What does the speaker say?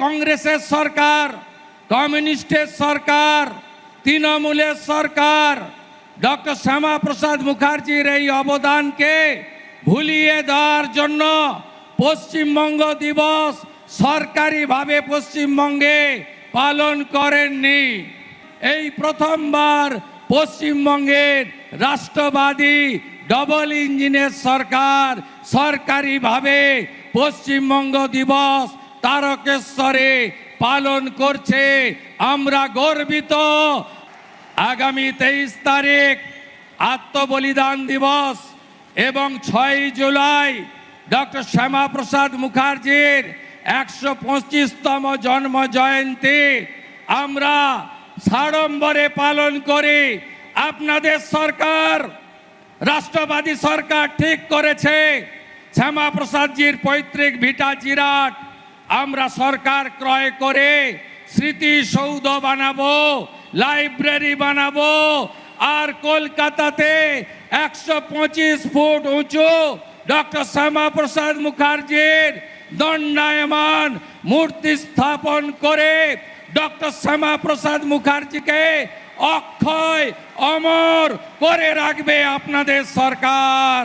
কংগ্রেসের সরকার, কমিউনিস্টের সরকার, তৃণমূলের সরকার ডক্টর শ্যামাপ্রসাদ মুখার্জির এই অবদানকে ভুলিয়ে দেওয়ার জন্য পশ্চিমবঙ্গ দিবস সরকারিভাবে পশ্চিমবঙ্গে পালন করেননি। এই প্রথমবার পশ্চিমবঙ্গের রাষ্ট্রবাদী ডবল ইঞ্জিনের সরকার সরকারিভাবে পশ্চিমবঙ্গ দিবস তারকেশ্বরে পালন করছে। আমরা গর্বিত। আগামী 23 তারিখ আত্মবলিদান দিবস এবং 6 জুলাই ডক্টর শ্যামাপ্রসাদ মুখার্জির 125তম জন্ম জয়ন্তী আমরা সাড়ম্বরে পালন করি। আপনাদের সরকার, রাষ্ট্রবাদী সরকার ঠিক করেছে শ্যামাপ্রসাদজির পৈতৃক ভিটা জিরাট আমরা সরকার ক্রয় করে স্মৃতিসৌধ বানাবো, লাইব্রেরি বানাবো, আর কলকাতাতে 125 ফুট উঁচু ডক্টর শ্যামাপ্রসাদ মুখার্জির দণ্ডায়মান মূর্তি স্থাপন করে ডক্টর শ্যামাপ্রসাদ মুখার্জিকে অক্ষয় অমর করে রাখবে আপনাদের সরকার।